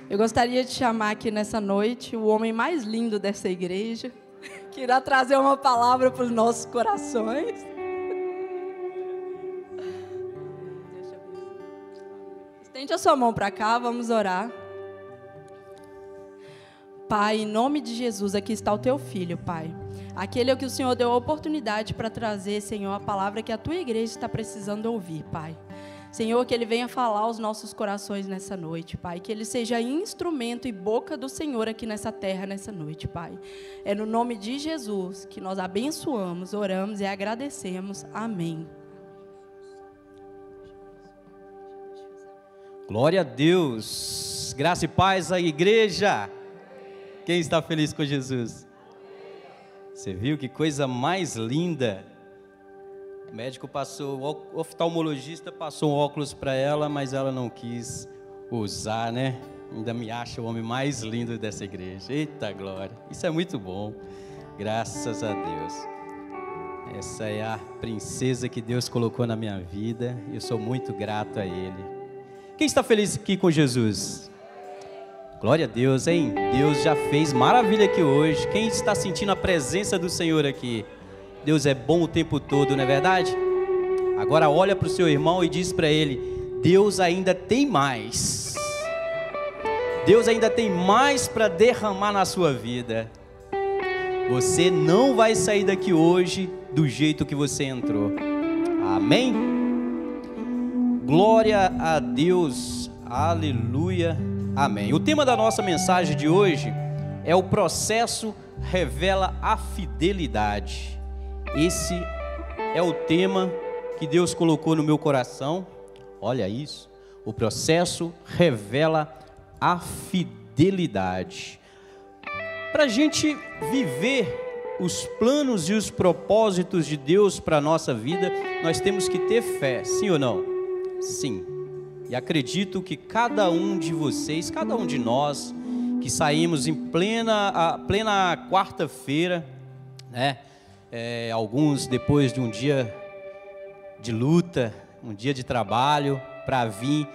Eu gostaria de chamar aqui nessa noite o homem mais lindo dessa igreja, que irá trazer uma palavra para os nossos corações. Estende a sua mão para cá, vamos orar. Pai, em nome de Jesus, aqui está o teu filho, Pai. Aquele é que o Senhor deu a oportunidade para trazer, Senhor, a palavra que a tua igreja está precisando ouvir, Pai. Senhor, que Ele venha falar aos nossos corações nessa noite, Pai. Que Ele seja instrumento e boca do Senhor aqui nessa terra, nessa noite, Pai. É no nome de Jesus que nós abençoamos, oramos e agradecemos. Amém. Glória a Deus. Graça e paz à igreja. Quem está feliz com Jesus? Você viu que coisa mais linda? O médico passou, o oftalmologista passou um óculos para ela, mas ela não quis usar, né? Ainda me acha o homem mais lindo dessa igreja. Eita glória, isso é muito bom. Graças a Deus. Essa é a princesa que Deus colocou na minha vida. Eu sou muito grato a Ele. Quem está feliz aqui com Jesus? Glória a Deus, hein? Deus já fez maravilha aqui hoje. Quem está sentindo a presença do Senhor aqui? Deus é bom o tempo todo, não é verdade? Agora olha para o seu irmão e diz para ele: Deus ainda tem mais. Deus ainda tem mais para derramar na sua vida. Você não vai sair daqui hoje do jeito que você entrou. Amém? Glória a Deus. Aleluia. Amém. O tema da nossa mensagem de hoje é: o processo revela a fidelidade. Esse é o tema que Deus colocou no meu coração. Olha isso. O processo revela a fidelidade. Para a gente viver os planos e os propósitos de Deus para a nossa vida, nós temos que ter fé, sim ou não? Sim. E acredito que cada um de vocês, cada um de nós, que saímos em plena quarta-feira, né? Alguns depois de um dia de luta, um dia de trabalho, para vir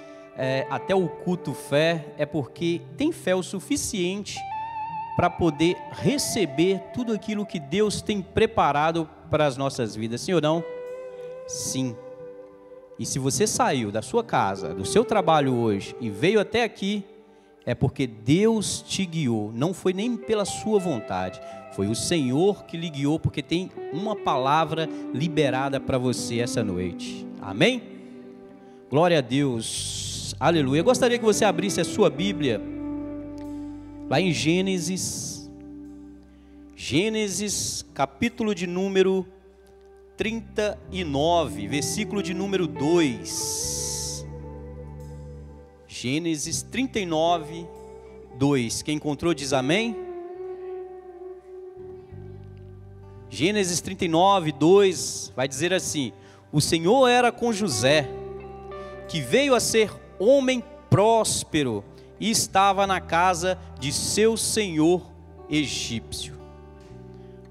até o culto fé, é porque tem fé o suficiente para poder receber tudo aquilo que Deus tem preparado para as nossas vidas, sim ou não? Sim. E se você saiu da sua casa, do seu trabalho hoje e veio até aqui, é porque Deus te guiou, não foi nem pela sua vontade, foi o Senhor que lhe guiou, porque tem uma palavra liberada para você essa noite. Amém? Glória a Deus. Aleluia. Eu gostaria que você abrisse a sua Bíblia lá em Gênesis, capítulo de número 39, versículo de número 2. Gênesis 39, 2. Quem encontrou diz amém. Gênesis 39, 2 vai dizer assim: o Senhor era com José, que veio a ser homem próspero e estava na casa de seu senhor egípcio.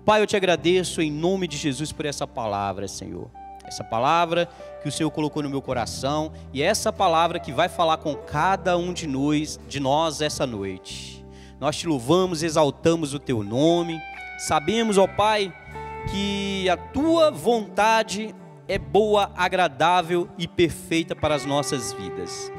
Pai, eu te agradeço em nome de Jesus por essa palavra, Senhor. Essa palavra que o Senhor colocou no meu coração, e essa palavra que vai falar com cada um de nós essa noite. Nós te louvamos, exaltamos o teu nome. Sabemos, ó Pai, que a tua vontade é boa, agradável e perfeita para as nossas vidas.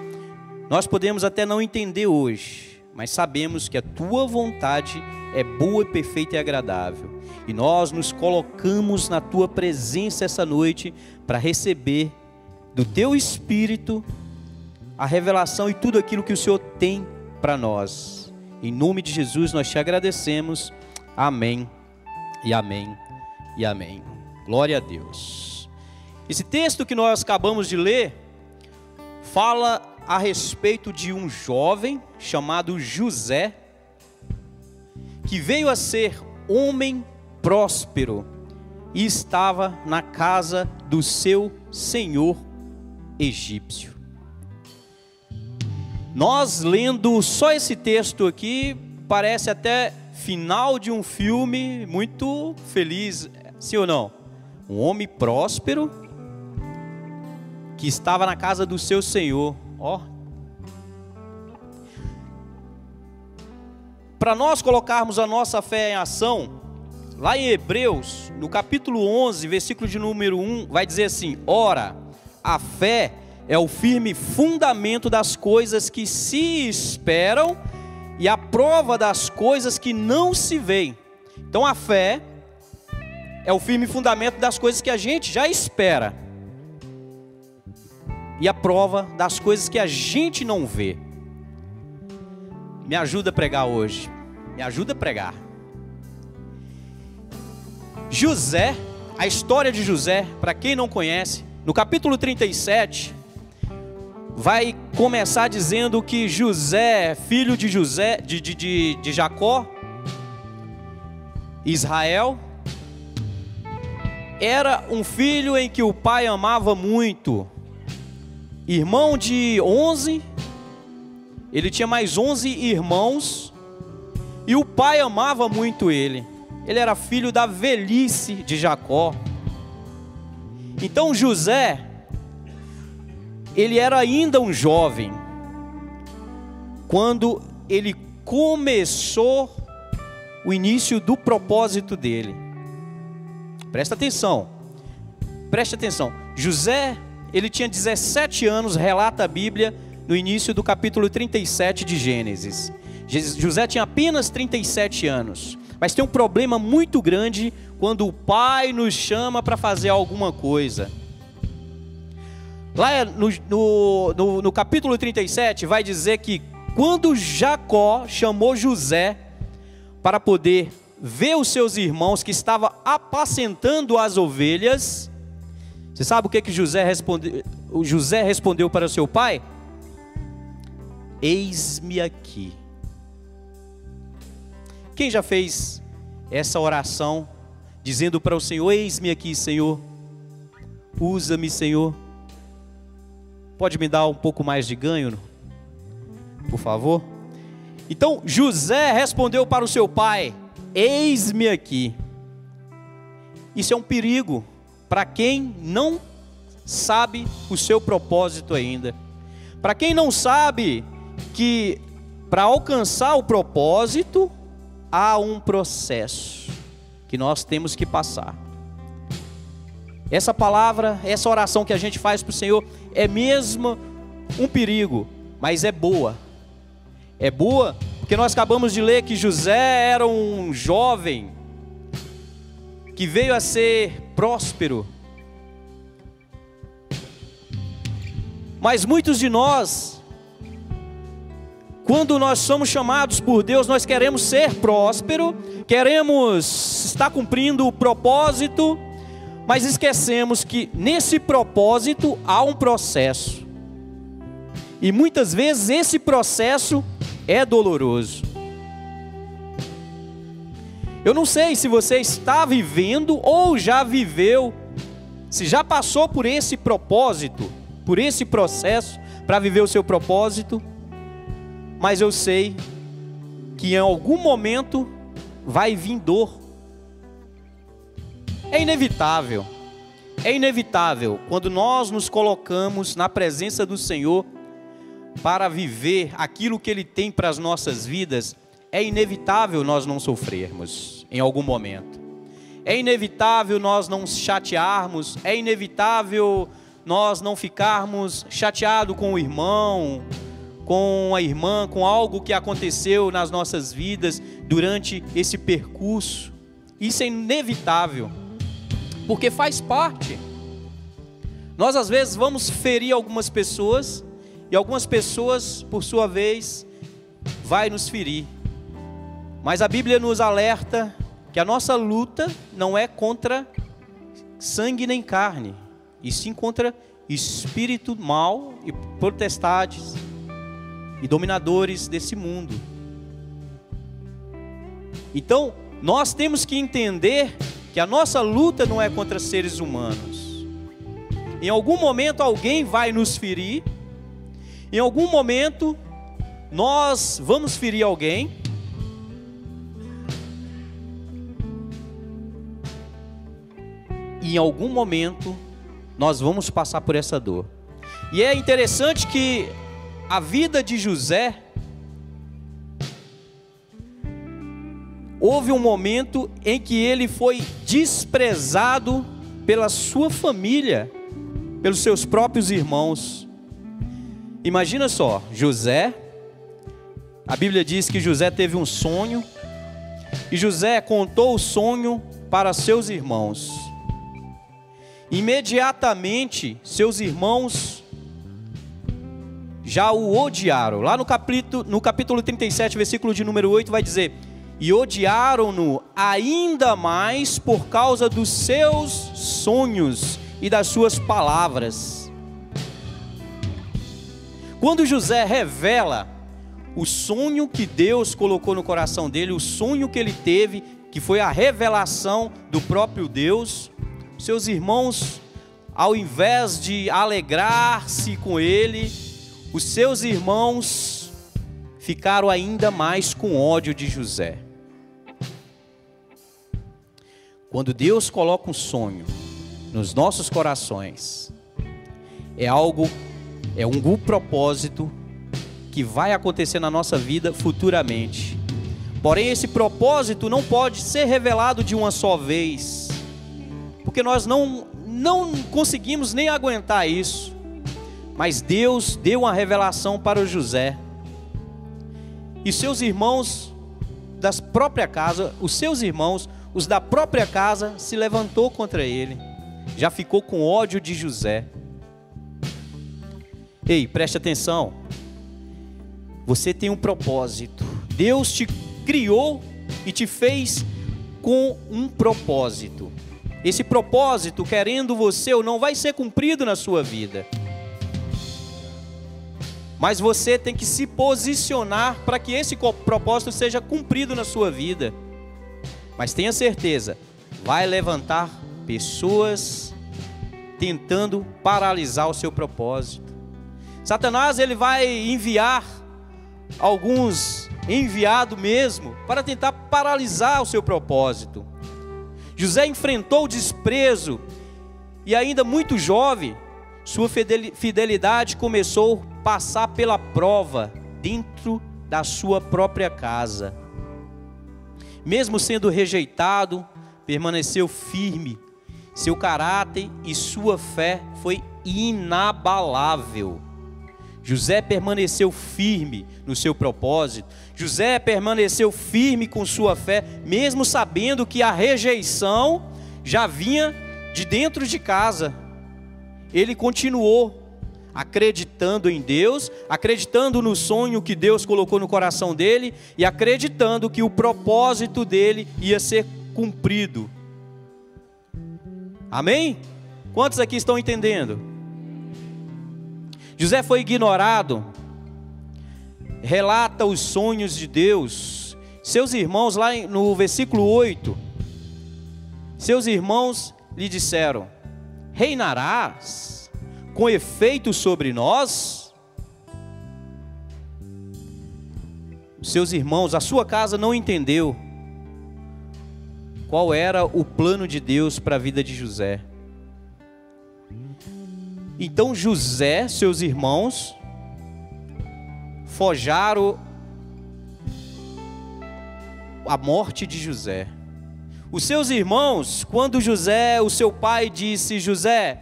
Nós podemos até não entender hoje, mas sabemos que a tua vontade é boa, perfeita e agradável. E nós nos colocamos na tua presença essa noite para receber do teu Espírito a revelação e tudo aquilo que o Senhor tem para nós. Em nome de Jesus nós te agradecemos. Amém e amém e amém. Glória a Deus. Esse texto que nós acabamos de ler fala a respeito de um jovem chamado José, que veio a ser homem próspero e estava na casa do seu senhor egípcio. Nós lendo só esse texto aqui, parece até final de um filme muito feliz, sim ou não? Um homem próspero que estava na casa do seu senhor. Ó, para nós colocarmos a nossa fé em ação, lá em Hebreus, no capítulo 11, versículo de número 1, vai dizer assim: ora, a fé é o firme fundamento das coisas que se esperam e a prova das coisas que não se veem. Então a fé é o firme fundamento das coisas que a gente já espera e a prova das coisas que a gente não vê. Me ajuda a pregar hoje. Me ajuda a pregar. José, a história de José, para quem não conhece, no capítulo 37, vai começar dizendo que José, filho de Jacó, Israel, era um filho em que o pai amava muito, irmão de 11, ele tinha mais 11 irmãos, e o pai amava muito ele. Ele era filho da velhice de Jacó. Então José, ele era ainda um jovem quando ele começou o início do propósito dele. Presta atenção, preste atenção. José, ele tinha 17 anos, relata a Bíblia no início do capítulo 37 de Gênesis. José tinha apenas 37 anos, mas tem um problema muito grande quando o pai nos chama para fazer alguma coisa. Lá no capítulo 37 vai dizer que quando Jacó chamou José para poder ver os seus irmãos que estavam apacentando as ovelhas, você sabe o que José respondeu? O José respondeu para o seu pai: eis-me aqui. Quem já fez essa oração dizendo para o Senhor: eis-me aqui, Senhor, usa-me, Senhor? Pode me dar um pouco mais de ganho, por favor? Então José respondeu para o seu pai: eis-me aqui. Isso é um perigo para quem não sabe o seu propósito ainda. Para quem não sabe que para alcançar o propósito há um processo que nós temos que passar. Essa palavra, essa oração que a gente faz para o Senhor é mesmo um perigo, mas é boa. É boa porque nós acabamos de ler que José era um jovem que veio a ser próspero. Mas muitos de nós, quando nós somos chamados por Deus, nós queremos ser próspero, queremos estar cumprindo o propósito, mas esquecemos que nesse propósito há um processo. E muitas vezes esse processo é doloroso. Eu não sei se você está vivendo ou já viveu, se já passou por esse propósito, por esse processo para viver o seu propósito, mas eu sei que em algum momento vai vir dor. É inevitável quando nós nos colocamos na presença do Senhor para viver aquilo que Ele tem para as nossas vidas, é inevitável nós não sofrermos em algum momento. É inevitável nós não chatearmos, é inevitável nós não ficarmos chateados com o irmão, com a irmã, com algo que aconteceu nas nossas vidas durante esse percurso. Isso é inevitável, porque faz parte. Nós às vezes vamos ferir algumas pessoas, e algumas pessoas, por sua vez, vai nos ferir. Mas a Bíblia nos alerta que a nossa luta não é contra sangue nem carne, e sim contra espírito mau e potestades e dominadores desse mundo. Então, nós temos que entender que a nossa luta não é contra seres humanos. Em algum momento alguém vai nos ferir, em algum momento nós vamos ferir alguém, e em algum momento nós vamos passar por essa dor. E é interessante que a vida de José houve um momento em que ele foi desprezado pela sua família, pelos seus próprios irmãos. Imagina só, José, a Bíblia diz que José teve um sonho, e José contou o sonho para seus irmãos. Imediatamente, seus irmãos já o odiaram. Lá no capítulo 37, versículo de número 8, vai dizer: e odiaram-no ainda mais por causa dos seus sonhos e das suas palavras. Quando José revela o sonho que Deus colocou no coração dele, o sonho que ele teve, que foi a revelação do próprio Deus, seus irmãos, ao invés de alegrar-se com ele, os seus irmãos ficaram ainda mais com ódio de José. Quando Deus coloca um sonho nos nossos corações, é um propósito que vai acontecer na nossa vida futuramente. Porém, esse propósito não pode ser revelado de uma só vez, porque nós não conseguimos nem aguentar isso. Mas Deus deu uma revelação para o José, e seus irmãos das própria casa, os da própria casa, se levantou contra ele, já ficou com ódio de José. Ei, preste atenção, você tem um propósito, Deus te criou e te fez com um propósito. Esse propósito, querendo você ou não, vai ser cumprido na sua vida. Mas você tem que se posicionar para que esse propósito seja cumprido na sua vida. Mas tenha certeza, vai levantar pessoas tentando paralisar o seu propósito. Satanás, ele vai enviar alguns enviados mesmo para tentar paralisar o seu propósito. José enfrentou o desprezo e ainda muito jovem, sua fidelidade começou a passar pela prova dentro da sua própria casa. Mesmo sendo rejeitado, permaneceu firme. Seu caráter e sua fé foi inabalável. José permaneceu firme no seu propósito. José permaneceu firme com sua fé, mesmo sabendo que a rejeição já vinha de dentro de casa. Ele continuou acreditando em Deus, acreditando no sonho que Deus colocou no coração dele e acreditando que o propósito dele ia ser cumprido. Amém? Quantos aqui estão entendendo? José foi ignorado, relata os sonhos de Deus. Seus irmãos, lá no versículo 8, seus irmãos lhe disseram: reinarás com efeito sobre nós? Seus irmãos, a sua casa não entendeu qual era o plano de Deus para a vida de José. Então José, seus irmãos, forjaram a morte de José. Os seus irmãos, quando José, o seu pai disse: José,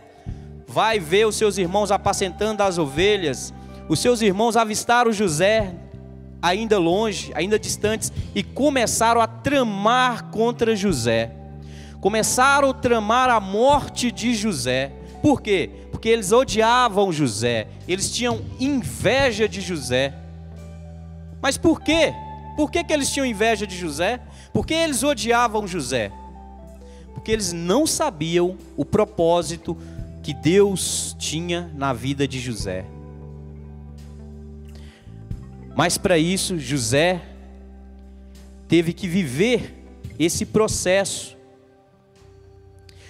vai ver os seus irmãos apacentando as ovelhas, os seus irmãos avistaram José ainda longe, ainda distantes, e começaram a tramar contra José. Começaram a tramar a morte de José. Por quê? Porque eles odiavam José, eles tinham inveja de José. Mas por quê? Por que eles tinham inveja de José? Por que eles odiavam José? Porque eles não sabiam o propósito que Deus tinha na vida de José. Mas para isso, José teve que viver esse processo.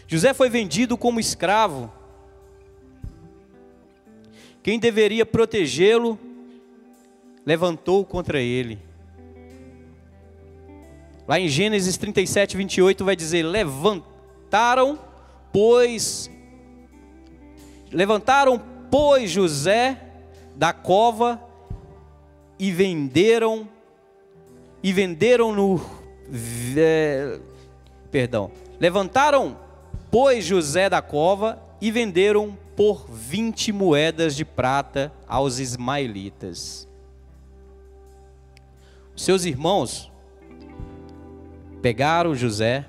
José foi vendido como escravo. Quem deveria protegê-lo levantou contra ele. Lá em Gênesis 37, 28 vai dizer: levantaram, pois José da cova e venderam-no Levantaram, pois, José da cova e venderam por 20 moedas de prata aos ismaelitas. Seus irmãos pegaram José,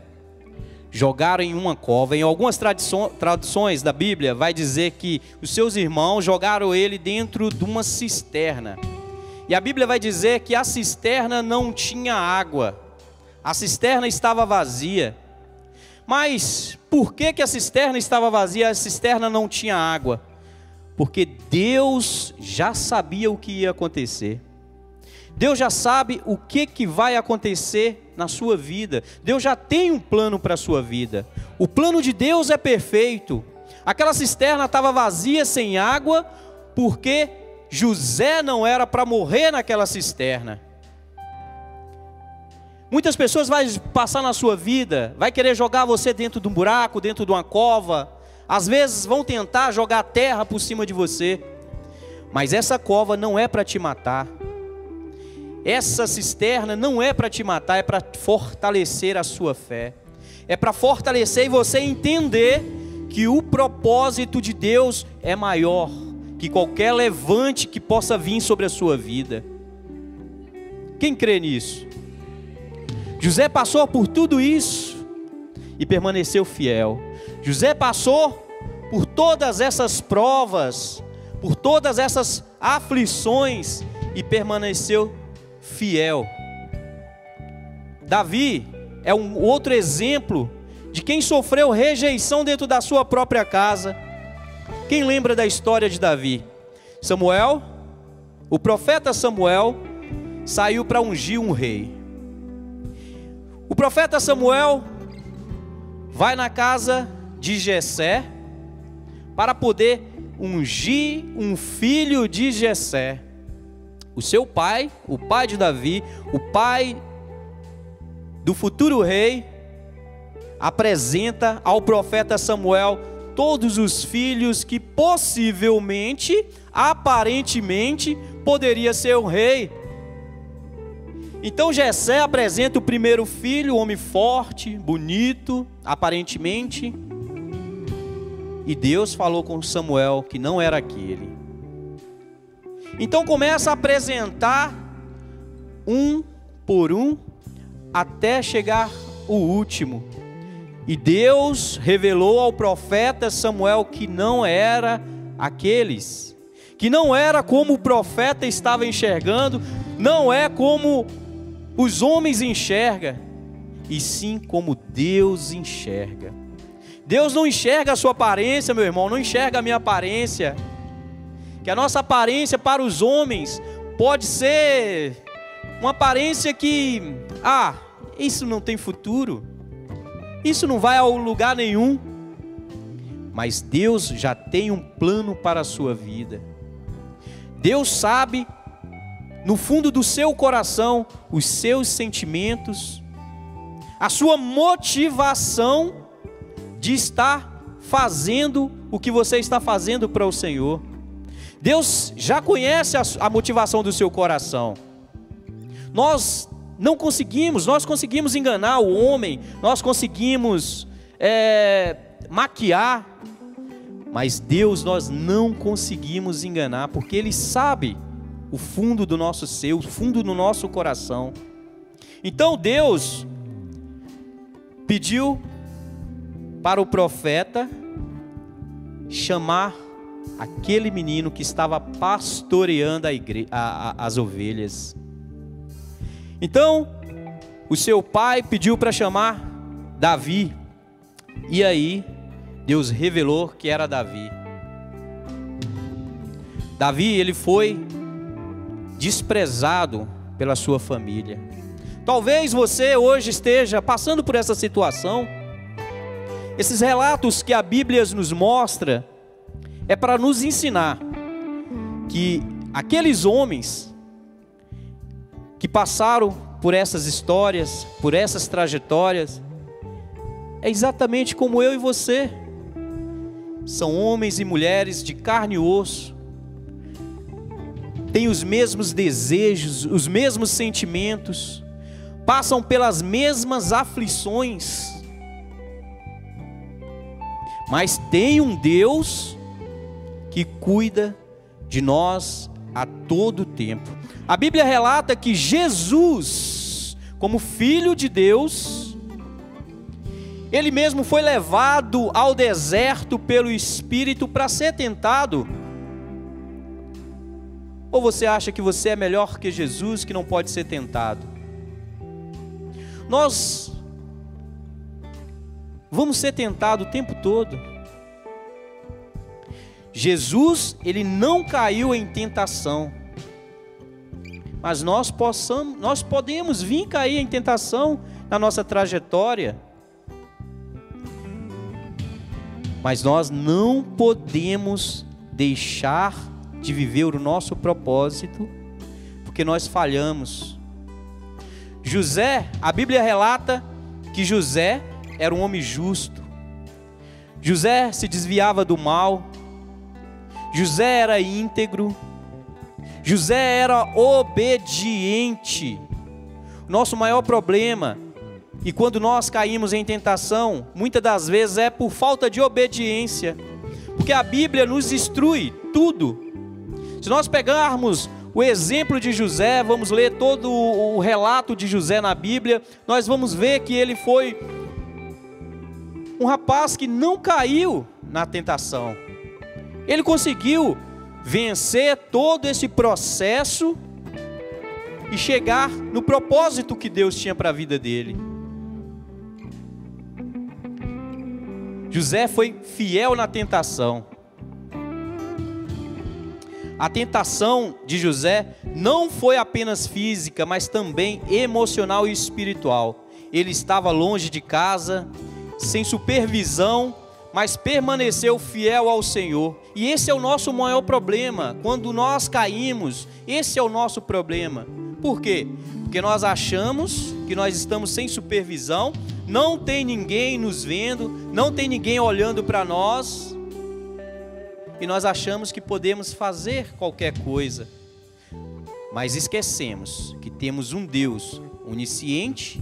jogaram em uma cova. Em algumas traduções da Bíblia vai dizer que os seus irmãos jogaram ele dentro de uma cisterna. E a Bíblia vai dizer que a cisterna não tinha água. A cisterna estava vazia. Mas por que a cisterna estava vazia? A cisterna não tinha água. Porque Deus já sabia o que ia acontecer. Deus já sabe o que vai acontecer na sua vida. Deus já tem um plano para a sua vida. O plano de Deus é perfeito. Aquela cisterna estava vazia, sem água, porque José não era para morrer naquela cisterna. Muitas pessoas vão passar na sua vida, vai querer jogar você dentro de um buraco, dentro de uma cova. Às vezes vão tentar jogar terra por cima de você. Mas essa cova não é para te matar. Essa cisterna não é para te matar, é para fortalecer a sua fé. É para fortalecer e você entender que o propósito de Deus é maior que qualquer levante que possa vir sobre a sua vida. Quem crê nisso? José passou por tudo isso e permaneceu fiel. José passou por todas essas provas, por todas essas aflições e permaneceu fiel. Davi é um outro exemplo de quem sofreu rejeição dentro da sua própria casa. Quem lembra da história de Davi? Samuel, o profeta Samuel, saiu para ungir um rei. O profeta Samuel vai na casa de Jessé para poder ungir um filho de Jessé. O seu pai, o pai de Davi, o pai do futuro rei, apresenta ao profeta Samuel todos os filhos que possivelmente, aparentemente, poderia ser um rei. Então Jessé apresenta o primeiro filho, um homem forte, bonito, aparentemente. E Deus falou com Samuel que não era aquele. Então começa a apresentar um por um, até chegar o último. E Deus revelou ao profeta Samuel que não era aqueles. Que não era como o profeta estava enxergando, não é como os homens enxergam, e sim como Deus enxerga. Deus não enxerga a sua aparência, meu irmão, não enxerga a minha aparência. Que a nossa aparência para os homens pode ser uma aparência que, isso não tem futuro, isso não vai a lugar nenhum. Mas Deus já tem um plano para a sua vida. Deus sabe, no fundo do seu coração, os seus sentimentos, a sua motivação de estar fazendo o que você está fazendo para o Senhor. Deus já conhece a motivação do seu coração. Nós conseguimos enganar o homem, nós conseguimos maquiar, mas Deus nós não conseguimos enganar, porque Ele sabe o fundo do nosso ser, o fundo do nosso coração. Então Deus pediu para o profeta chamar aquele menino que estava pastoreando as ovelhas. Então o seu pai pediu para chamar Davi, e aí Deus revelou que era Davi. Davi, ele foi desprezado pela sua família. Talvez você hoje esteja passando por essa situação. Esses relatos que a Bíblia nos mostra é para nos ensinar que aqueles homens que passaram por essas histórias, por essas trajetórias, é exatamente como eu e você. São homens e mulheres de carne e osso, têm os mesmos desejos, os mesmos sentimentos, passam pelas mesmas aflições, mas tem um Deus que cuida de nós a todo tempo. A Bíblia relata que Jesus, como Filho de Deus, Ele mesmo foi levado ao deserto pelo Espírito para ser tentado. Ou você acha que você é melhor que Jesus, que não pode ser tentado? Nós vamos ser tentados o tempo todo. Jesus, Ele não caiu em tentação, mas nós podemos vir cair em tentação na nossa trajetória. Mas nós não podemos deixar de viver o nosso propósito, porque nós falhamos. José, a Bíblia relata que José era um homem justo. José se desviava do mal. José era íntegro. José era obediente. Nosso maior problema, e quando nós caímos em tentação, muitas das vezes é por falta de obediência, porque a Bíblia nos instrui tudo. Se nós pegarmos o exemplo de José, vamos ler todo o relato de José na Bíblia, nós vamos ver que ele foi um rapaz que não caiu na tentação. Ele conseguiu vencer todo esse processo e chegar no propósito que Deus tinha para a vida dele. José foi fiel na tentação. A tentação de José não foi apenas física, mas também emocional e espiritual. Ele estava longe de casa, sem supervisão, mas permaneceu fiel ao Senhor. E esse é o nosso maior problema. Quando nós caímos, esse é o nosso problema. Por quê? Porque nós achamos que nós estamos sem supervisão, não tem ninguém nos vendo, não tem ninguém olhando para nós, e nós achamos que podemos fazer qualquer coisa, mas esquecemos que temos um Deus onisciente,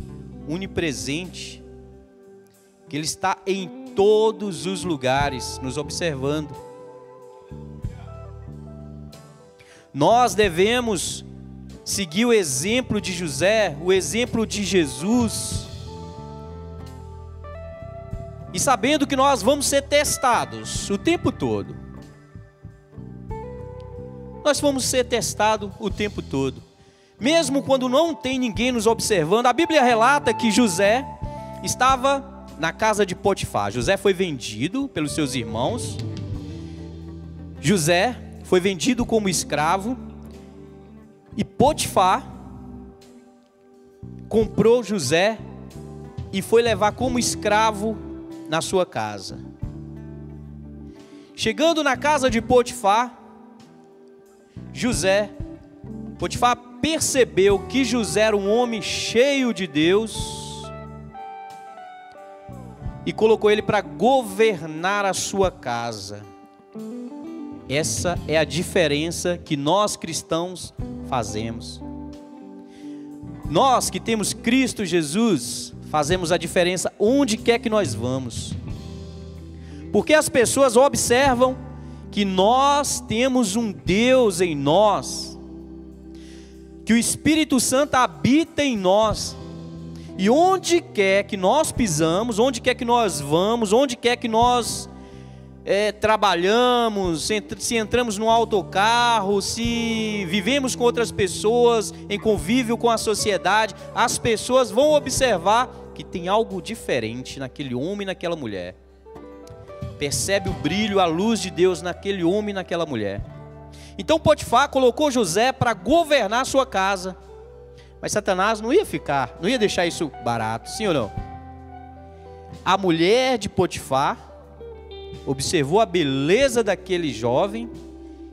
onipresente, que Ele está em todos os lugares, nos observando. Nós devemos seguir o exemplo de José, o exemplo de Jesus, e sabendo que nós vamos ser testados o tempo todo. Nós vamos ser testados o tempo todo, mesmo quando não tem ninguém nos observando. A Bíblia relata que José estava na casa de Potifar. José foi vendido pelos seus irmãos. José foi vendido como escravo. E Potifar comprou José e foi levar como escravo na sua casa. Chegando na casa de Potifar, Potifar percebeu que José era um homem cheio de Deus e colocou ele para governar a sua casa. Essa é a diferença que nós cristãos fazemos. Nós que temos Cristo Jesus, fazemos a diferença onde quer que nós vamos. Porque as pessoas observam que nós temos um Deus em nós, que o Espírito Santo habita em nós, e onde quer que nós pisamos, onde quer que nós vamos, onde quer que nós trabalhamos, se entramos no autocarro, se vivemos com outras pessoas, em convívio com a sociedade, as pessoas vão observar que tem algo diferente naquele homem e naquela mulher. Percebe o brilho, a luz de Deus naquele homem e naquela mulher. Então Potifar colocou José para governar a sua casa. Mas Satanás não ia deixar isso barato, sim ou não? A mulher de Potifar observou a beleza daquele jovem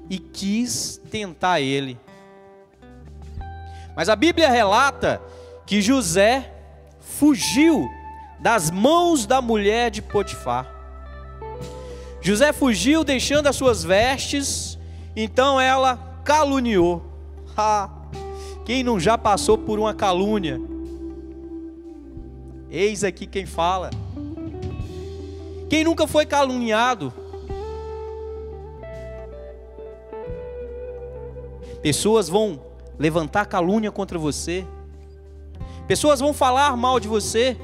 e quis tentar ele. Mas a Bíblia relata que José fugiu das mãos da mulher de Potifar. José fugiu deixando as suas vestes, então ela caluniou. Quem não já passou por uma calúnia? Eis aqui quem fala. Quem nunca foi caluniado? Pessoas vão levantar calúnia contra você. Pessoas vão falar mal de você.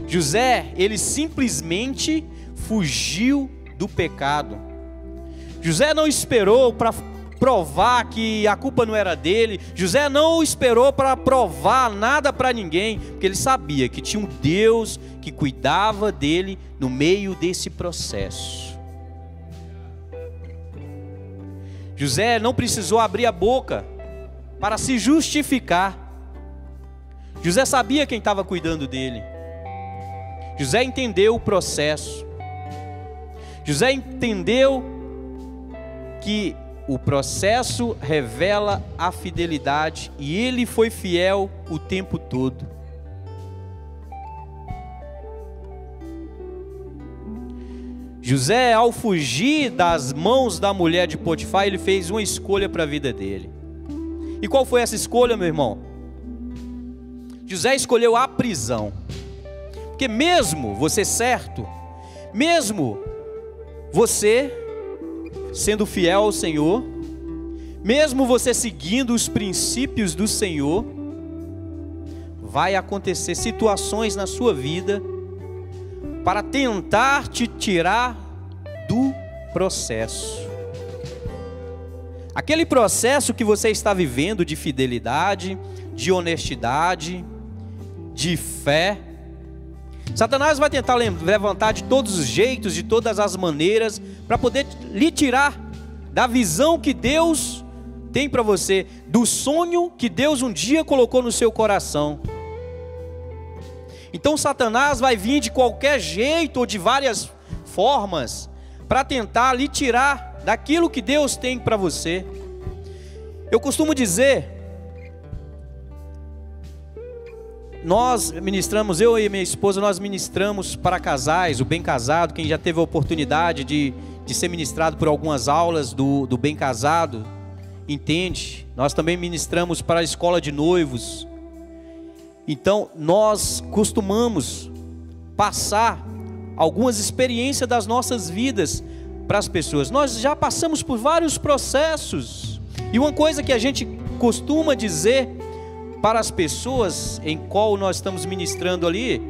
José, ele simplesmente fugiu do pecado. José não esperou para provar que a culpa não era dele. José não esperou para provar nada para ninguém, porque ele sabia que tinha um Deus que cuidava dele no meio desse processo. José não precisou abrir a boca para se justificar. José sabia quem estava cuidando dele. José entendeu o processo. José entendeu que o processo revela a fidelidade e ele foi fiel o tempo todo. José, ao fugir das mãos da mulher de Potifar, ele fez uma escolha para a vida dele. E qual foi essa escolha, meu irmão? José escolheu a prisão. Porque mesmo você certo, mesmo você sendo fiel ao Senhor, mesmo você seguindo os princípios do Senhor, vai acontecer situações na sua vida para tentar te tirar do processo. Aquele processo que você está vivendo de fidelidade, de honestidade, de fé, Satanás vai tentar levantar de todos os jeitos, de todas as maneiras, para poder lhe tirar da visão que Deus tem para você, do sonho que Deus um dia colocou no seu coração. Então Satanás vai vir de qualquer jeito ou de várias formas para tentar lhe tirar daquilo que Deus tem para você. Eu costumo dizer, nós ministramos, eu e minha esposa, nós ministramos para casais, o Bem Casado. Quem já teve a oportunidade de ser ministrado por algumas aulas do Bem Casado, entende. Nós também ministramos para a escola de noivos. Então nós costumamos passar algumas experiências das nossas vidas para as pessoas. Nós já passamos por vários processos, e uma coisa que a gente costuma dizer para as pessoas em qual nós estamos ministrando ali,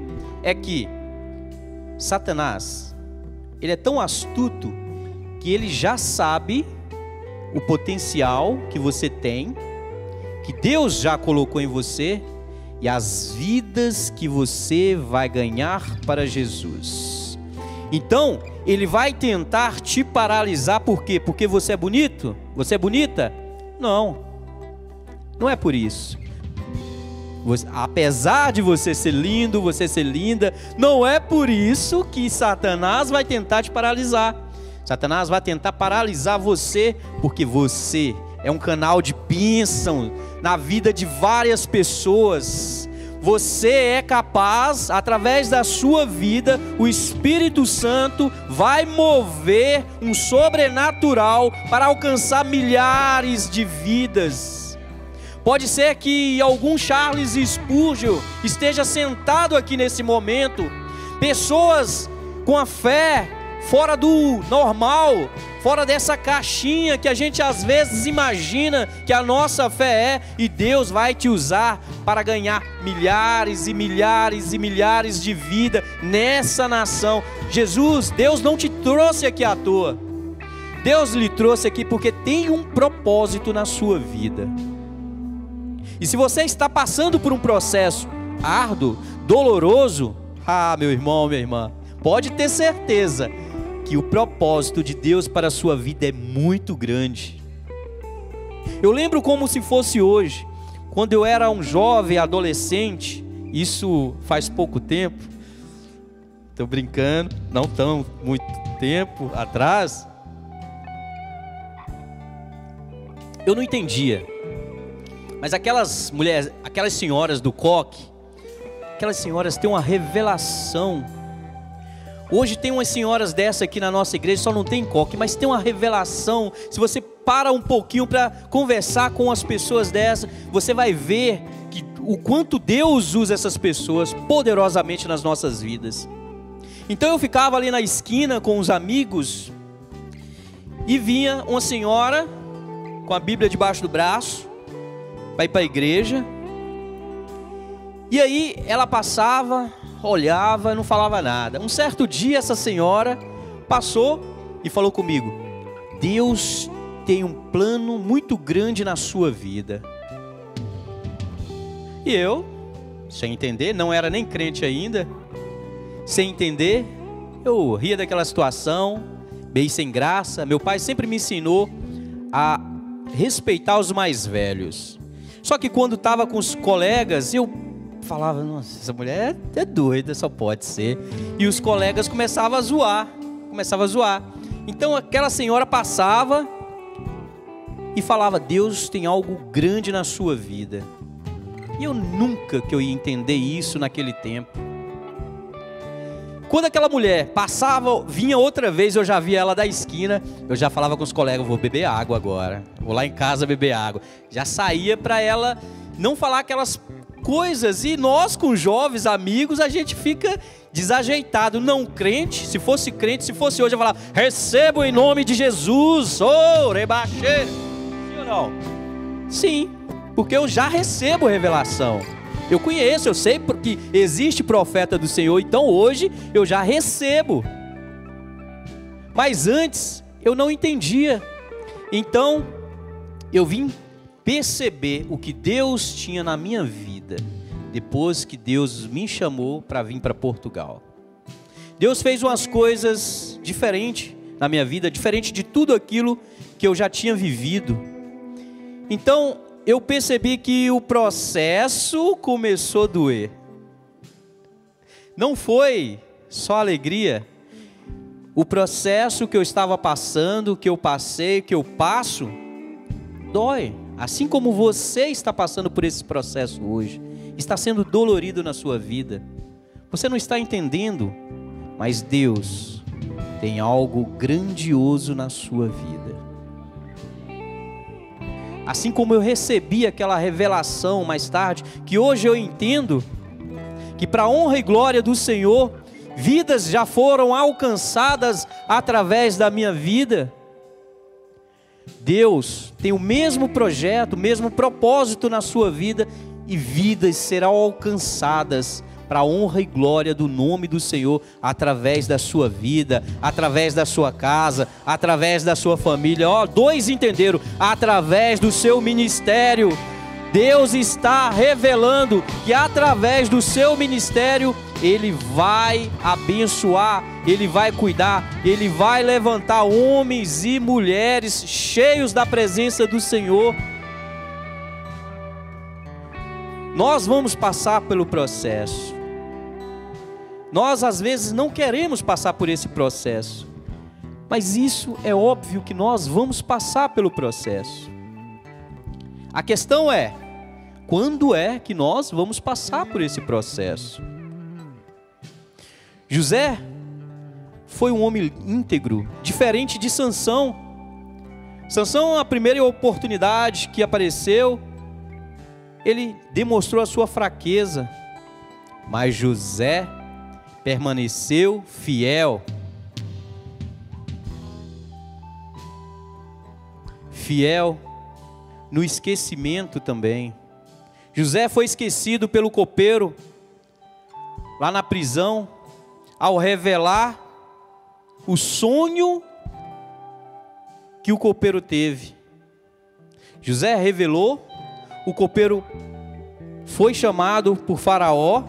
é que Satanás, ele é tão astuto, que ele já sabe o potencial que você tem, que Deus já colocou em você, e as vidas que você vai ganhar para Jesus. Então, ele vai tentar te paralisar. Por quê? Porque você é bonito? Você é bonita? Não, não é por isso. Apesar de você ser lindo, você ser linda, não é por isso que Satanás vai tentar te paralisar. Satanás vai tentar paralisar você, porque você é um canal de bênção na vida de várias pessoas. Você é capaz, através da sua vida, o Espírito Santo vai mover um sobrenatural para alcançar milhares de vidas. Pode ser que algum Charles Spurgeon esteja sentado aqui nesse momento. Pessoas com a fé fora do normal, fora dessa caixinha que a gente às vezes imagina que a nossa fé é, e Deus vai te usar para ganhar milhares e milhares e milhares de vidas nessa nação. Deus não te trouxe aqui à toa. Deus lhe trouxe aqui porque tem um propósito na sua vida. E se você está passando por um processo árduo, doloroso, meu irmão, minha irmã, pode ter certeza que o propósito de Deus para a sua vida é muito grande. Eu lembro como se fosse hoje, quando eu era um jovem adolescente, isso faz pouco tempo, estou brincando, não tão muito tempo atrás, eu não entendia, mas aquelas mulheres, aquelas senhoras do coque, aquelas senhoras têm uma revelação, Hoje tem umas senhoras dessa aqui na nossa igreja, só não tem coque, mas tem uma revelação. Se você para um pouquinho para conversar com as pessoas dessa, você vai ver que o quanto Deus usa essas pessoas poderosamente nas nossas vidas. Então eu ficava ali na esquina com os amigos e vinha uma senhora com a Bíblia debaixo do braço para ir para a igreja. E aí ela passava, olhava, não falava nada. Um certo dia essa senhora passou e falou comigo: Deus tem um plano muito grande na sua vida. E eu, sem entender, não era nem crente ainda, sem entender, eu ria daquela situação, meio sem graça. Meu pai sempre me ensinou a respeitar os mais velhos. Só que quando estava com os colegas, eu falava: nossa, essa mulher é doida, só pode ser. E os colegas começavam a zoar. Então aquela senhora passava e falava: Deus tem algo grande na sua vida. E eu nunca que eu ia entender isso naquele tempo. Quando aquela mulher passava, vinha outra vez, eu já via ela da esquina, eu já falava com os colegas: vou beber água agora, vou lá em casa beber água. Já saía para ela não falar aquelas coisas. E nós, com jovens amigos, a gente fica desajeitado. Não crente, se fosse crente, se fosse hoje, eu falava: recebo em nome de Jesus, rebaixei. Sim ou não? Sim, porque eu já recebo revelação. Eu conheço, eu sei porque existe profeta do Senhor, então hoje eu já recebo. Mas antes eu não entendia. Então eu vim perceber o que Deus tinha na minha vida depois que Deus me chamou para vir para Portugal. Deus fez umas coisas diferentes na minha vida, diferente de tudo aquilo que eu já tinha vivido. Então eu percebi que o processo começou a doer. Não foi só alegria. O processo que eu estava passando, que eu passei, que eu passo, dói. Assim como você está passando por esse processo hoje, está sendo dolorido na sua vida. Você não está entendendo, mas Deus tem algo grandioso na sua vida. Assim como eu recebi aquela revelação mais tarde, que hoje eu entendo que para a honra e glória do Senhor, vidas já foram alcançadas através da minha vida. Deus tem o mesmo projeto, o mesmo propósito na sua vida, e vidas serão alcançadas para a honra e glória do nome do Senhor, através da sua vida, através da sua casa, através da sua família. Dois entenderam: através do seu ministério. Deus está revelando que através do seu ministério Ele vai abençoar, Ele vai cuidar, Ele vai levantar homens e mulheres cheios da presença do Senhor. Nós vamos passar pelo processo. Nós às vezes não queremos passar por esse processo, mas isso é óbvio que nós vamos passar pelo processo. A questão é: quando é que nós vamos passar por esse processo? José foi um homem íntegro, diferente de Sansão. Sansão, a primeira oportunidade que apareceu, ele demonstrou a sua fraqueza, mas José permaneceu fiel. Fiel no esquecimento também. José foi esquecido pelo copeiro lá na prisão, ao revelar o sonho que o copeiro teve. José revelou, o copeiro foi chamado por Faraó.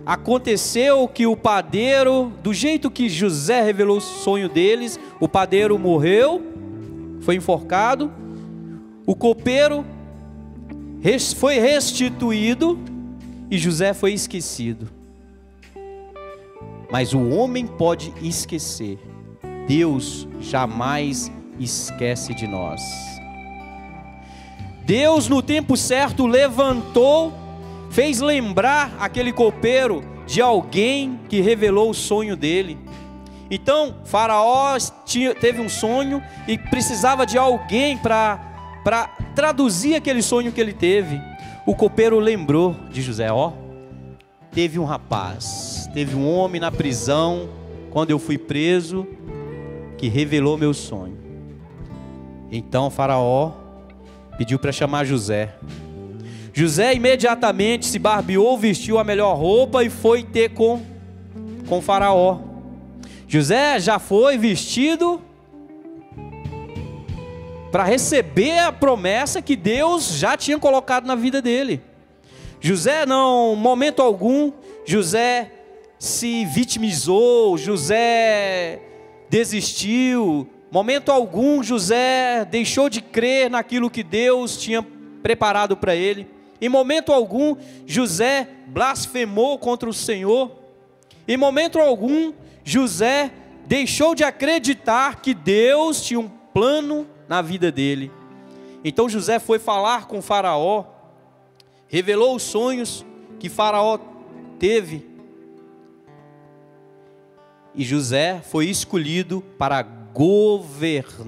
Aconteceu que o padeiro, do jeito que José revelou o sonho deles, o padeiro morreu, foi enforcado. O copeiro foi restituído e José foi esquecido. Mas o homem pode esquecer, Deus jamais esquece de nós. Deus no tempo certo levantou, fez lembrar aquele copeiro de alguém que revelou o sonho dele. Então, Faraó teve um sonho e precisava de alguém para traduzir aquele sonho que ele teve. O copeiro lembrou de José: ó, teve um rapaz, teve um homem na prisão, quando eu fui preso, que revelou meu sonho. Então Faraó pediu para chamar José. José imediatamente se barbeou, vestiu a melhor roupa e foi ter com Faraó. José já foi vestido para receber a promessa que Deus já tinha colocado na vida dele. José não, momento algum, José se vitimizou, José desistiu, momento algum José deixou de crer naquilo que Deus tinha preparado para ele. Em momento algum José blasfemou contra o Senhor. Em momento algum José deixou de acreditar que Deus tinha um plano na vida dele. Então José foi falar com Faraó, revelou os sonhos que Faraó teve, e José foi escolhido para governar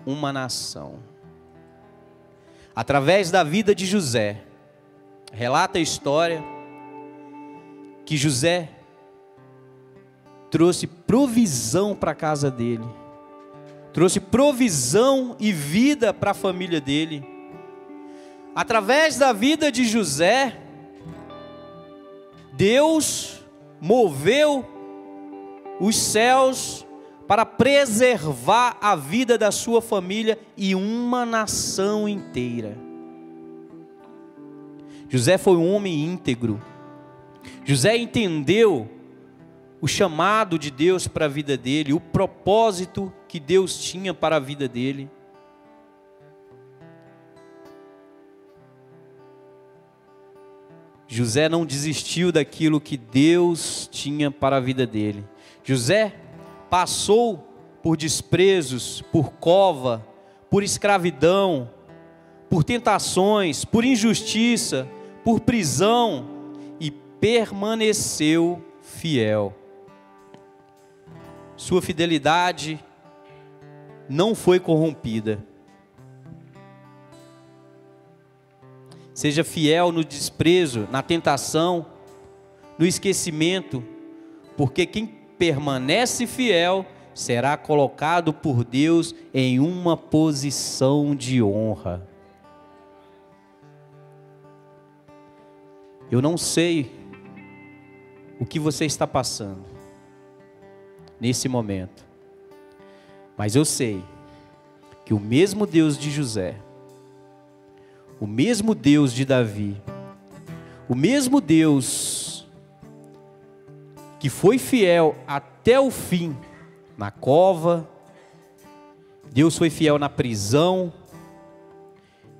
uma nação. Através da vida de José, relata a história que José trouxe provisão para a casa dele, trouxe provisão e vida para a família dele. Através da vida de José, Deus moveu os céus para preservar a vida da sua família e uma nação inteira. José foi um homem íntegro. José entendeu o chamado de Deus para a vida dele, o propósito que Deus tinha para a vida dele. José não desistiu daquilo que Deus tinha para a vida dele. José passou por desprezos, por cova, por escravidão, por tentações, por injustiça, por prisão, e permaneceu fiel. Sua fidelidade não foi corrompida. Seja fiel no desprezo, na tentação, no esquecimento, porque quem permanece fiel será colocado por Deus em uma posição de honra. Eu não sei o que você está passando nesse momento, mas eu sei que o mesmo Deus de José, o mesmo Deus de Davi, o mesmo Deus que foi fiel até o fim na cova, Deus foi fiel na prisão,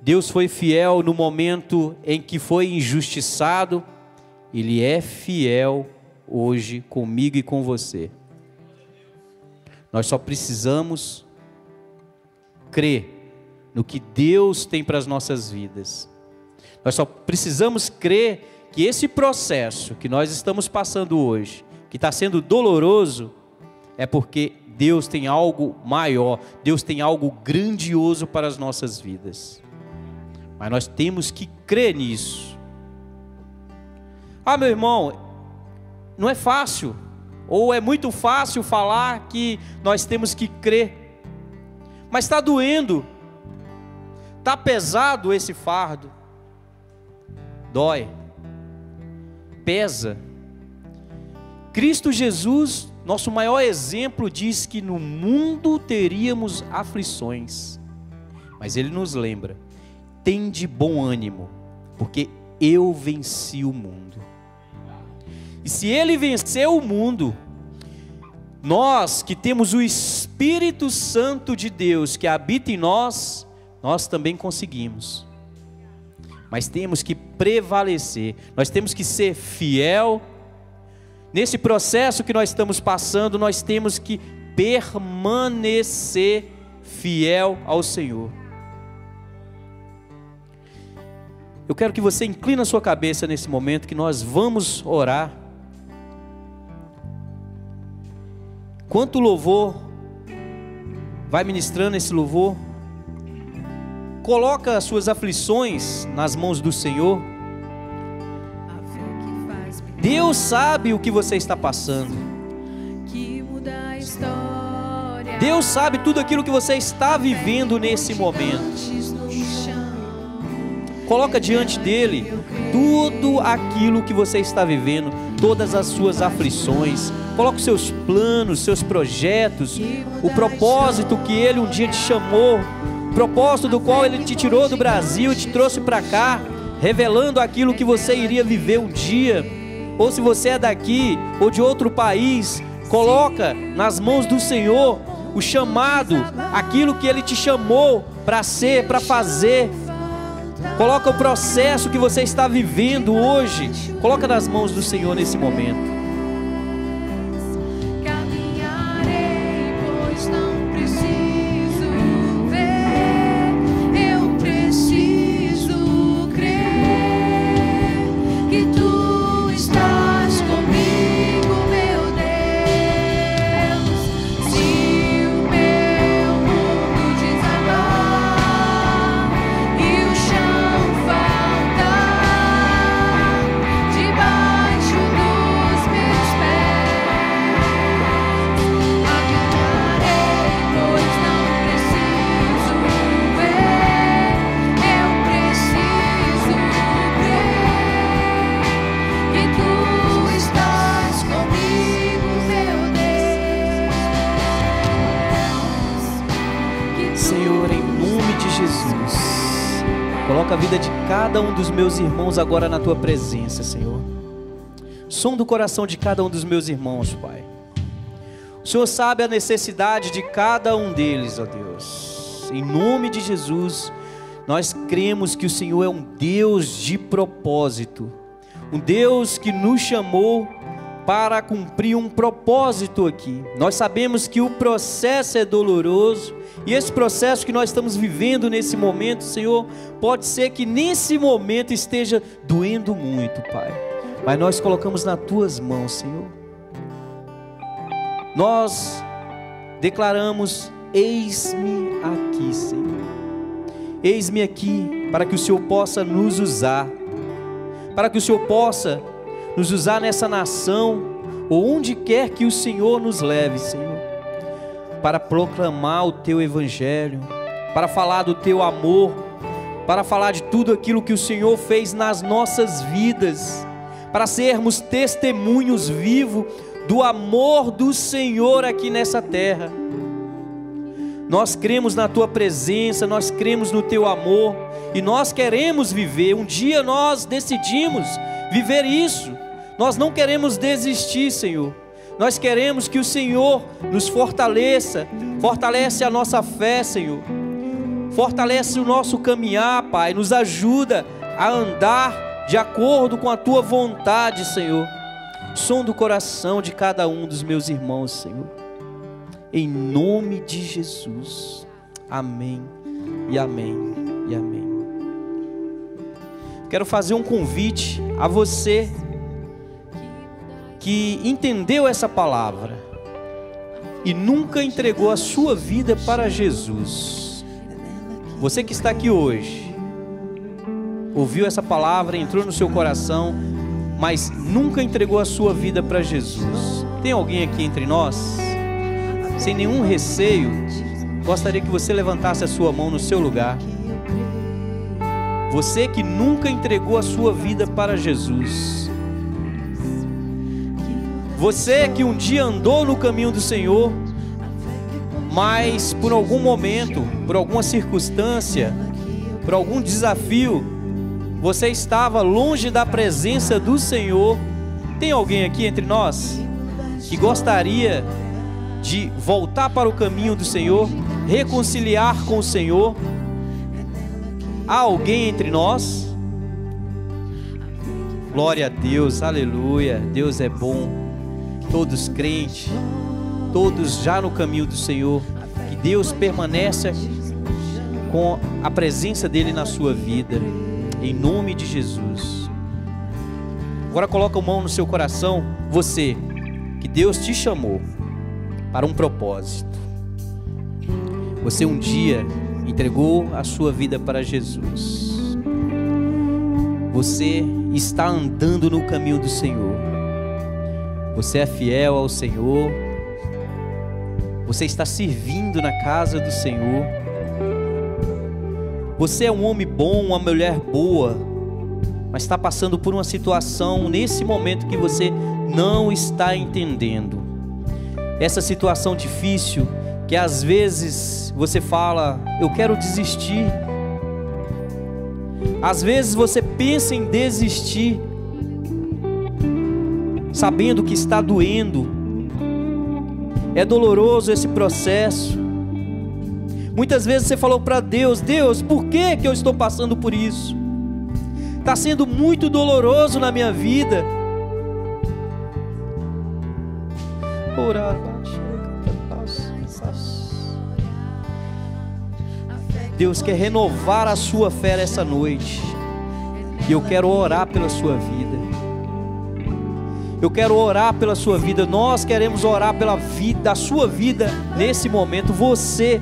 Deus foi fiel no momento em que foi injustiçado, Ele é fiel hoje comigo e com você. Nós só precisamos crer no que Deus tem para as nossas vidas. Nós só precisamos crer que esse processo que nós estamos passando hoje, que está sendo doloroso, é porque Deus tem algo maior, Deus tem algo grandioso para as nossas vidas. Mas nós temos que crer nisso. Ah, meu irmão, não é fácil, ou é muito fácil falar que nós temos que crer, mas está doendo, está pesado esse fardo, dói, pesa. Cristo Jesus, nosso maior exemplo, diz que no mundo teríamos aflições, mas Ele nos lembra: tende bom ânimo, porque eu venci o mundo. E se Ele venceu o mundo, nós que temos o Espírito Santo de Deus que habita em nós, nós também conseguimos. Mas temos que prevalecer, nós temos que ser fiel. Nesse processo que nós estamos passando, nós temos que permanecer fiel ao Senhor. Eu quero que você incline a sua cabeça nesse momento, que nós vamos orar. enquanto o louvor vai ministrando esse louvor, coloca as suas aflições nas mãos do Senhor. Deus sabe o que você está passando. Deus sabe tudo aquilo que você está vivendo nesse momento. Coloca diante dele tudo aquilo que você está vivendo, todas as suas aflições. Coloca os seus planos, seus projetos, o propósito que ele um dia te chamou, o propósito do qual ele te tirou do Brasil e te trouxe para cá, revelando aquilo que você iria viver um dia. Ou se você é daqui ou de outro país, coloca nas mãos do Senhor o chamado, aquilo que ele te chamou para ser, para fazer. Coloca o processo que você está vivendo hoje, coloca nas mãos do Senhor nesse momento. Caminharei, pois não preciso ver, eu preciso crer que tu estás comigo, meu Deus. Se o meu mundo desabar e o chão faltar debaixo dos meus pés, caminharei, pois não preciso ver, eu preciso crer que tu estás comigo, meu Deus. Senhor, em nome de Jesus, coloca a vida de cada um dos meus irmãos agora na tua presença, Senhor. Som do coração de cada um dos meus irmãos, Pai. O Senhor sabe a necessidade de cada um deles, ó Deus. Em nome de Jesus, nós cremos que o Senhor é um Deus de propósito, um Deus que nos chamou para cumprir um propósito aqui. Nós sabemos que o processo é doloroso, e esse processo que nós estamos vivendo nesse momento, Senhor, pode ser que nesse momento esteja doendo muito, Pai, mas nós colocamos nas tuas mãos, Senhor. Nós declaramos: eis-me aqui, Senhor. Eis-me aqui para que o Senhor possa nos usar, para que o Senhor possa nos usar nessa nação, ou onde quer que o Senhor nos leve, Senhor, para proclamar o Teu Evangelho, para falar do Teu amor, para falar de tudo aquilo que o Senhor fez nas nossas vidas, para sermos testemunhos vivos do amor do Senhor aqui nessa terra. Nós cremos na Tua presença, nós cremos no Teu amor, e nós queremos viver. Um dia nós decidimos viver isso. Nós não queremos desistir, Senhor. Nós queremos que o Senhor nos fortaleça, fortalece a nossa fé, Senhor, fortalece o nosso caminhar, Pai, nos ajuda a andar de acordo com a Tua vontade, Senhor. Som do coração de cada um dos meus irmãos, Senhor, em nome de Jesus, amém, e amém, e amém. Quero fazer um convite a você que entendeu essa palavra e nunca entregou a sua vida para Jesus. Você que está aqui hoje, ouviu essa palavra, entrou no seu coração, mas nunca entregou a sua vida para Jesus. Tem alguém aqui entre nós? Sem nenhum receio, gostaria que você levantasse a sua mão no seu lugar. Você que nunca entregou a sua vida para Jesus. Você que um dia andou no caminho do Senhor, mas por algum momento, por alguma circunstância, por algum desafio, você estava longe da presença do Senhor. Tem alguém aqui entre nós que gostaria de voltar para o caminho do Senhor, reconciliar com o Senhor? Há alguém entre nós? Glória a Deus, aleluia. Deus é bom. Todos crentes, todos já no caminho do Senhor, que Deus permaneça com a presença dele na sua vida, em nome de Jesus. Agora coloca a mão no seu coração, você que Deus te chamou para um propósito. Você um dia entregou a sua vida para Jesus. Você está andando no caminho do Senhor. Você é fiel ao Senhor. Você está servindo na casa do Senhor. Você é um homem bom, uma mulher boa, mas está passando por uma situação nesse momento que você não está entendendo. Essa situação difícil que às vezes você fala, eu quero desistir. Às vezes você pensa em desistir, sabendo que está doendo. É doloroso esse processo. Muitas vezes você falou para Deus, Deus, por que eu estou passando por isso? Está sendo muito doloroso na minha vida. Deus quer renovar a sua fé essa noite. E eu quero orar pela sua vida. Eu quero orar pela sua vida. Nós queremos orar pela vida, da sua vida nesse momento. Você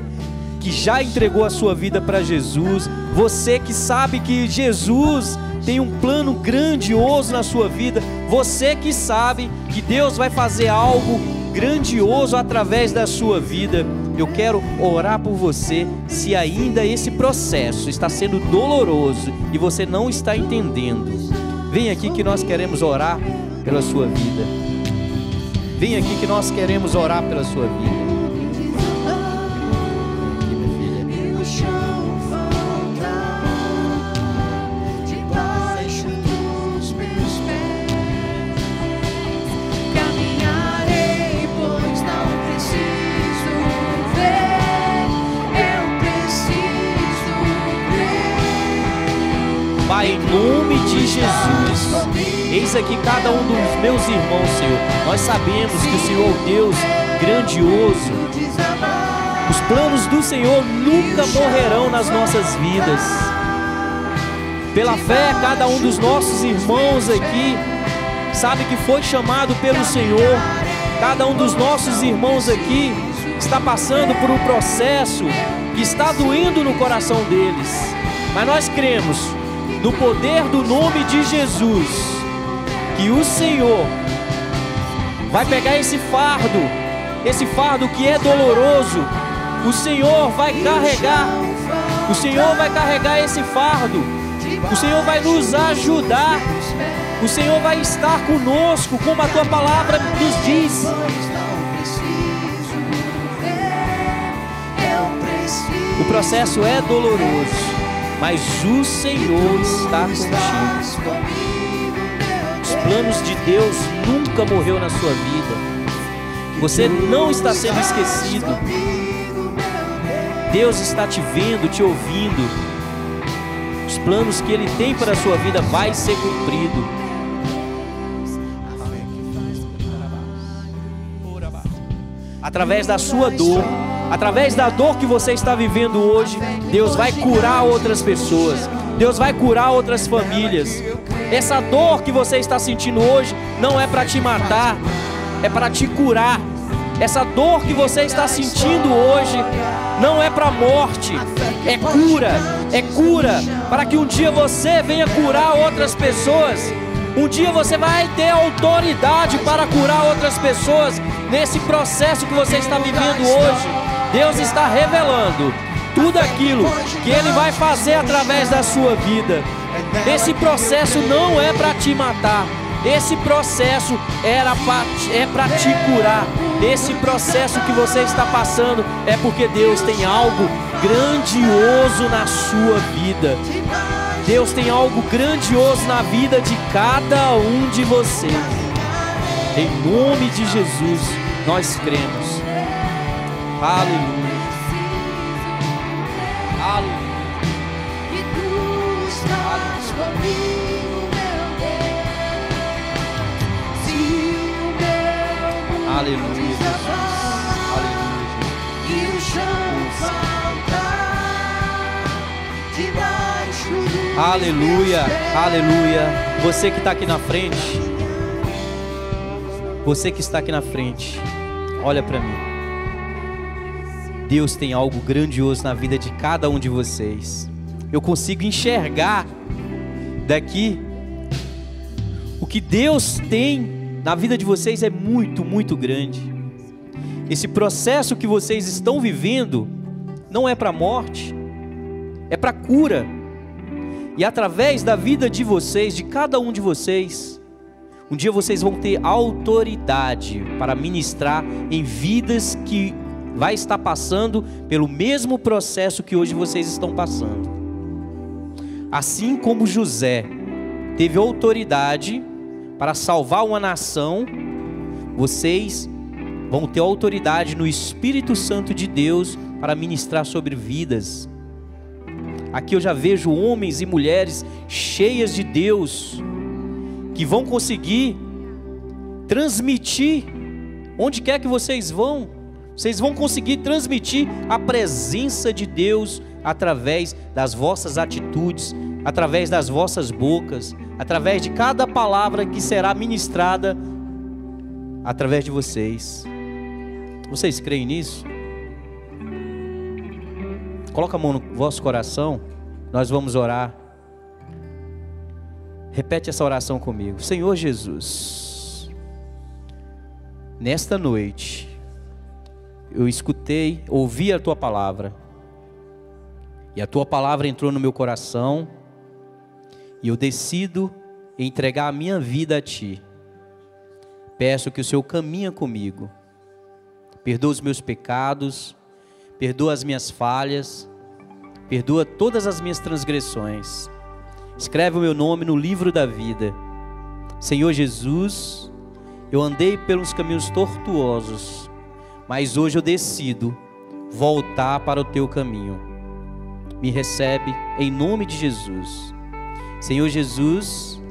que já entregou a sua vida para Jesus, você que sabe que Jesus tem um plano grandioso na sua vida, você que sabe que Deus vai fazer algo grandioso através da sua vida. Eu quero orar por você. Se ainda esse processo está sendo doloroso e você não está entendendo, vem aqui que nós queremos orar pela sua vida. Vem aqui que nós queremos orar pela sua vida. Pai, em nome de Jesus, eis aqui cada um dos meus irmãos, Senhor. Nós sabemos que o Senhor é um Deus grandioso. Os planos do Senhor nunca morrerão nas nossas vidas. Pela fé, cada um dos nossos irmãos aqui sabe que foi chamado pelo Senhor. Cada um dos nossos irmãos aqui está passando por um processo que está doendo no coração deles. Mas nós cremos no poder do nome de Jesus, que o Senhor vai pegar esse fardo que é doloroso, o Senhor vai carregar esse fardo, o Senhor vai nos ajudar, o Senhor vai estar conosco, como a tua palavra nos diz. O processo é doloroso, mas o Senhor está contigo. Os planos de Deus nunca morreu na sua vida. Você não está sendo esquecido. Deus está te vendo, te ouvindo. Os planos que Ele tem para a sua vida vai ser cumprido. Através da sua dor, através da dor que você está vivendo hoje, Deus vai curar outras pessoas. Deus vai curar outras famílias. Essa dor que você está sentindo hoje não é para te matar, é para te curar. Essa dor que você está sentindo hoje não é para morte, é cura para que um dia você venha curar outras pessoas. Um dia você vai ter autoridade para curar outras pessoas. Nesse processo que você está vivendo hoje, Deus está revelando tudo aquilo que Ele vai fazer através da sua vida. Esse processo não é para te matar. Esse processo é para te curar. Esse processo que você está passando é porque Deus tem algo grandioso na sua vida. Deus tem algo grandioso na vida de cada um de vocês. Em nome de Jesus, nós cremos. Aleluia. Aleluia. Aleluia, Jesus. Aleluia, aleluia. Você que está aqui na frente, você que está aqui na frente, olha para mim. Deus tem algo grandioso na vida de cada um de vocês. Eu consigo enxergar daqui o que Deus tem na vida de vocês é muito, muito grande. Esse processo que vocês estão vivendo não é para a morte, é para a cura. E através da vida de vocês, de cada um de vocês, um dia vocês vão ter autoridade para ministrar em vidas que vai estar passando pelo mesmo processo que hoje vocês estão passando. Assim como José teve autoridade para salvar uma nação, vocês vão ter autoridade no Espírito Santo de Deus para ministrar sobre vidas. Aqui eu já vejo homens e mulheres cheias de Deus, que vão conseguir transmitir, onde quer que vocês vão conseguir transmitir a presença de Deus através das vossas atitudes, através das vossas bocas, através de cada palavra que será ministrada através de vocês. Vocês creem nisso? Coloca a mão no vosso coração, nós vamos orar. Repete essa oração comigo. Senhor Jesus, nesta noite, eu ouvi a Tua palavra, e a Tua palavra entrou no meu coração, e eu decido entregar a minha vida a Ti. Peço que o Senhor caminhe comigo, perdoa os meus pecados, perdoa as minhas falhas, perdoa todas as minhas transgressões. Escreve o meu nome no livro da vida. Senhor Jesus, eu andei pelos caminhos tortuosos, mas hoje eu decido voltar para o Teu caminho. Me recebe em nome de Jesus. Senhor Jesus,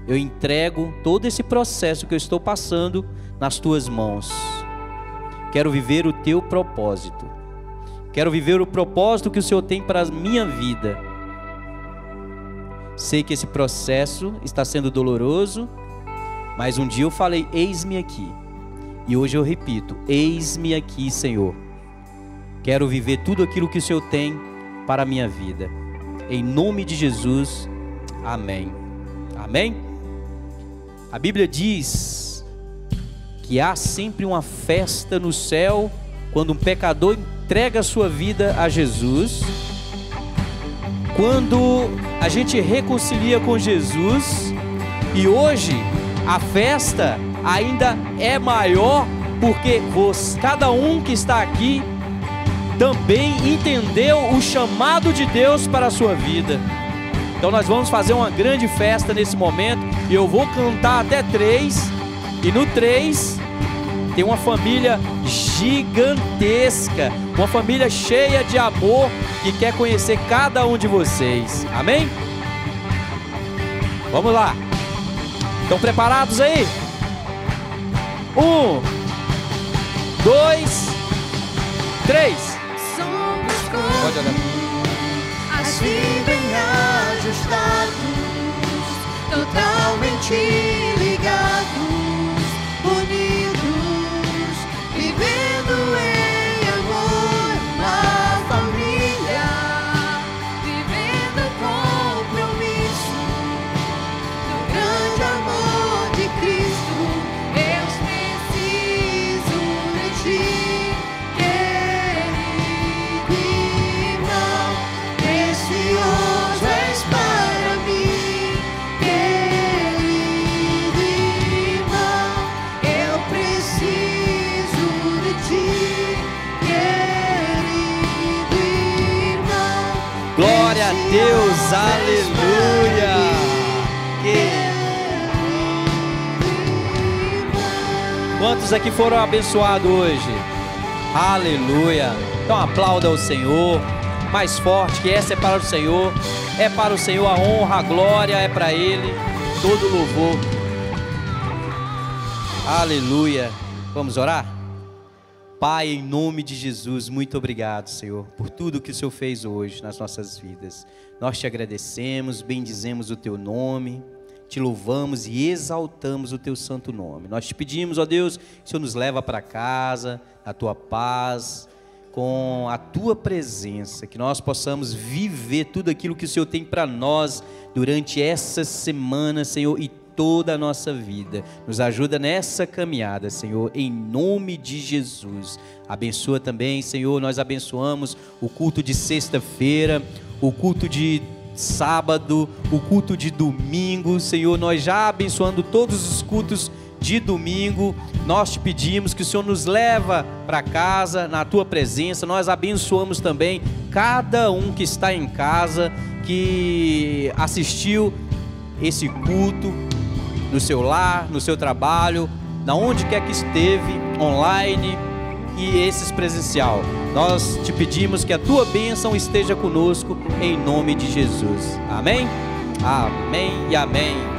eu entrego todo esse processo que eu estou passando nas Tuas mãos. Quero viver o Teu propósito. Quero viver o propósito que o Senhor tem para a minha vida. Sei que esse processo está sendo doloroso, mas um dia eu falei, eis-me aqui. E hoje eu repito, eis-me aqui, Senhor. Quero viver tudo aquilo que o Senhor tem para a minha vida. Em nome de Jesus, amém. Amém? A Bíblia diz que há sempre uma festa no céu quando um pecador entrega a sua vida a Jesus. Quando a gente reconcilia com Jesus, e hoje a festa ainda é maior, porque cada um que está aqui também entendeu o chamado de Deus para a sua vida. Então nós vamos fazer uma grande festa nesse momento, e eu vou cantar até 3, e no 3 tem uma família gigantesca, uma família cheia de amor, que quer conhecer cada um de vocês. Amém? Vamos lá. Estão preparados aí? 1, 2, 3. Somos Pode olhar. como assim bem ajustados, totalmente ligados, unidos, vivendo em amor, na família, vivendo compromisso do grande amor de Cristo. Eu preciso de Ti, querido irmão, precioso és para mim, querido irmão, eu preciso de Ti, querido irmão. Glória a Deus, aleluia. Quantos aqui foram abençoados hoje? Aleluia. Então aplauda o Senhor mais forte, que essa é para o Senhor. É para o Senhor a honra, a glória, é para Ele todo louvor. Aleluia. Vamos orar? Pai, em nome de Jesus, muito obrigado, Senhor, por tudo que o Senhor fez hoje nas nossas vidas. Nós te agradecemos, bendizemos o teu nome, te louvamos e exaltamos o teu santo nome. Nós te pedimos, ó Deus, que o Senhor nos leva para casa, na tua paz, com a Tua presença, que nós possamos viver tudo aquilo que o Senhor tem para nós durante essa semana, Senhor, e toda a nossa vida. Nos ajuda nessa caminhada, Senhor, em nome de Jesus. Abençoa também, Senhor, nós abençoamos o culto de sexta-feira, o culto de sábado, o culto de domingo, Senhor, nós já abençoando todos os cultos de domingo, nós te pedimos que o Senhor nos leva para casa, na Tua presença. Nós abençoamos também cada um que está em casa, que assistiu esse culto, no seu lar, no seu trabalho, na onde quer que esteve, online e esses presencial. Nós te pedimos que a Tua bênção esteja conosco, em nome de Jesus. Amém? Amém e amém.